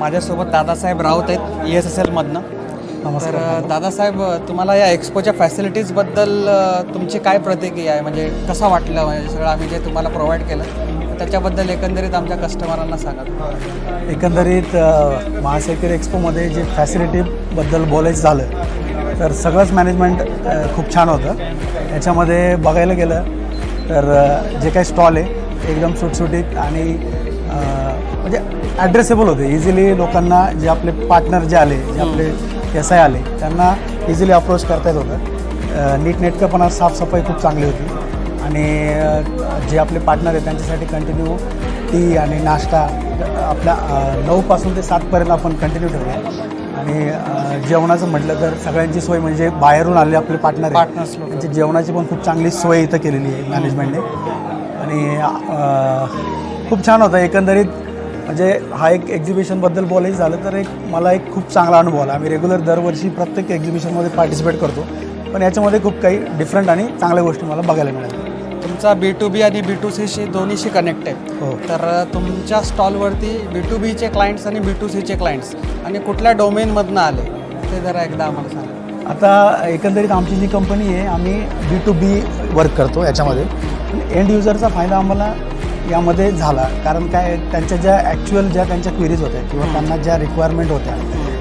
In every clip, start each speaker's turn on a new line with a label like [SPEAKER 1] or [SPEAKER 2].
[SPEAKER 1] माझ्यासोबत दादासाहेब राऊत आहेत ESSLमधनं.
[SPEAKER 2] नमस्कार.
[SPEAKER 1] तर दादासाहेब, तुम्हाला या एक्सपोच्या फॅसिलिटीजबद्दल तुमची काय प्रतिक्रिया आहे? म्हणजे कसं वाटलं, म्हणजे सगळं आम्ही जे तुम्हाला प्रोव्हाइड केलं त्याच्याबद्दल एकंदरीत आमच्या कस्टमरांना सांगा.
[SPEAKER 2] एकंदरीत महासेक्युर एक्सपोमध्ये जे फॅसिलिटीबद्दल बोलायचं झालं तर सगळंच मॅनेजमेंट खूप छान होतं. याच्यामध्ये बघायला गेलं तर जे काही स्टॉल आहे एकदम सुटसुटीत आणि म्हणजे ॲड्रेसेबल होते. इझिली लोकांना जे आपले पार्टनर जे आले, जे आपले SI आले, त्यांना इझिली अप्रोच करता येत होतं. नीटनेटकंपणा, साफसफाई खूप चांगली होती आणि जे आपले पार्टनर आहेत त्यांच्यासाठी कंटिन्यू टी आणि नाश्ता आपल्या 9 ते 7 आपण कंटिन्यू ठेवला. आणि जेवणाचं म्हटलं तर सगळ्यांची सोय, म्हणजे बाहेरून आले आपले पार्टनर्स त्यांची जेवणाची पण खूप चांगली सोय इथं केलेली आहे मॅनेजमेंटने. आणि खूप छान होतं एकंदरीत. म्हणजे हा एक एक्झिबिशनबद्दल बोलायचं झालं तर मला एक खूप चांगला अनुभव आला. आम्ही रेग्युलर दरवर्षी प्रत्येक एक्झिबिशनमध्ये पार्टिसिपेट करतो, पण याच्यामध्ये खूप काही डिफरंट आणि चांगल्या गोष्टी मला बघायला मिळाल्या.
[SPEAKER 1] तुमचा B2B आणि B2C दोन्हीशी कनेक्ट आहे.
[SPEAKER 2] हो.
[SPEAKER 1] तर तुमच्या स्टॉलवरती B2Bचे क्लायंट्स आणि B2Cचे क्लायंट्स आणि कुठल्या डोमेनमधनं आले ते जरा एकदा आम्हाला सांगा.
[SPEAKER 2] आता एकंदरीत आमची जी कंपनी आहे, आम्ही B2B वर्क करतो याच्यामध्ये. एंड युजरचा फायदा आम्हाला यामध्ये झाला, कारण काय, त्यांच्या ज्या ॲक्च्युअल ज्या त्यांच्या क्वेरीज होत्या किंवा त्यांना ज्या रिक्वायरमेंट होत्या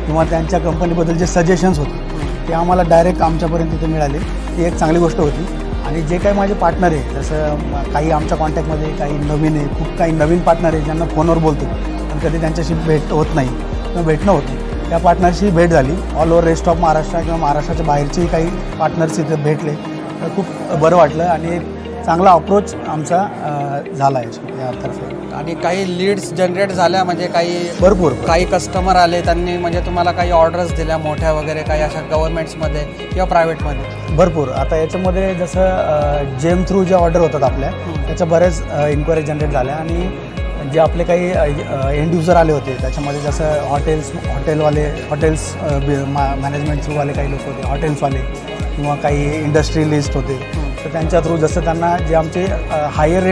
[SPEAKER 2] किंवा त्यांच्या कंपनीबद्दल जे सजेशन्स होते ते आम्हाला डायरेक्ट आमच्यापर्यंत तिथे मिळाले. ही एक चांगली गोष्ट होती. आणि जे काही माझे पार्टनर आहे, जसं काही आमच्या कॉन्टॅक्टमध्ये काही नवीन आहे, खूप काही नवीन पार्टनर आहे ज्यांना फोनवर बोलतो पण कधी त्यांच्याशी भेट होत नाही किंवा भेटणं होतं, त्या पार्टनरशी भेट झाली. All over rest of Maharashtra किंवा महाराष्ट्राच्या बाहेरचेही काही पार्टनर्स इथे भेटले तर खूप बरं वाटलं आणि चांगला अप्रोच आमचा झाला आहे यातर्फे.
[SPEAKER 1] आणि काही लीड्स जनरेट झाल्या, म्हणजे
[SPEAKER 2] भरपूर
[SPEAKER 1] काही कस्टमर आले, त्यांनी म्हणजे तुम्हाला काही ऑर्डर्स दिल्या मोठ्या वगैरे, काही अशा गव्हर्नमेंट्समध्ये किंवा प्रायव्हेटमध्ये?
[SPEAKER 2] भरपूर. आता याच्यामध्ये जसं जेम थ्रू ज्या ऑर्डर होतात आपल्या, त्याच्या बऱ्याच इन्क्वायरी जनरेट झाल्या. आणि जे आपले काही एंड युजर आले होते त्याच्यामध्ये जसं हॉटेल्स मॅनेजमेंट थ्रूवाले काही लोक होते, हॉटेल्सवाले किंवा काही इंडस्ट्रियलिस्ट होते. तर त्यांच्या थ्रू जसं त्यांना जे आमचे हायर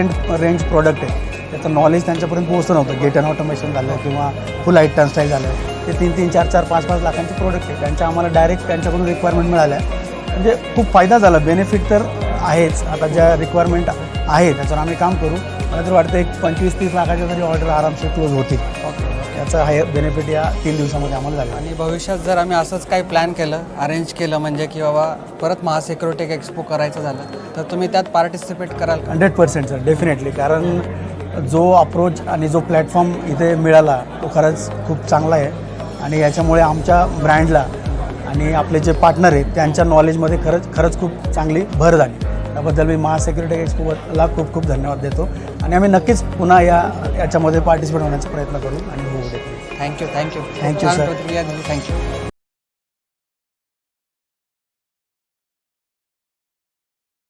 [SPEAKER 2] रेंज प्रोडक्ट आहे त्याचं नॉलेज त्यांच्यापर्यंत पोहोचलं नव्हतं. गेट अँड ऑटोमेशन झालं किंवा फुल हाईट टर्नस्टाईल झालं, ते 3-3, 4-4, 5-5 लाखांचे प्रोडक्ट आहे. त्यांच्या आम्हाला डायरेक्ट त्यांच्याकडून रिक्वायरमेंट मिळाल्या. म्हणजे खूप फायदा झाला. बेनिफिट तर आहेच. आता ज्या रिक्वायरमेंट आहे त्याच्यावर आम्ही काम करू. मला तर वाटतं एक 25-30 लाखाच्या तरी ऑर्डर आरामशीर क्लोज होतील. याचा हायर बेनिफिट या 3 दिवसामध्ये आम्हाला झालं.
[SPEAKER 1] आणि भविष्यात जर आम्ही असंच काही प्लॅन केलं, अरेंज केलं, म्हणजे की बाबा परत महासिक्युरिटी एक्सपो करायचं झालं तर तुम्ही त्यात पार्टिसिपेट कराल?
[SPEAKER 2] 100% सर, डेफिनेटली. कारण जो अप्रोच आणि जो प्लॅटफॉर्म इथे मिळाला तो खरंच खूप चांगला आहे. आणि याच्यामुळे आमच्या ब्रँडला आणि आपले जे पार्टनर आहेत त्यांच्या नॉलेजमध्ये खरंच खूप चांगली भर झाली. त्याबद्दल मी महासिक्युरिटी एक्सपोला खूप खूप धन्यवाद देतो. आणि आम्ही नक्कीच पुन्हा याच्यामध्ये पार्टिसिपेट होण्याचा प्रयत्न करू आणि होऊ देतो.
[SPEAKER 1] Thank you
[SPEAKER 2] sir.
[SPEAKER 1] थँक्यू.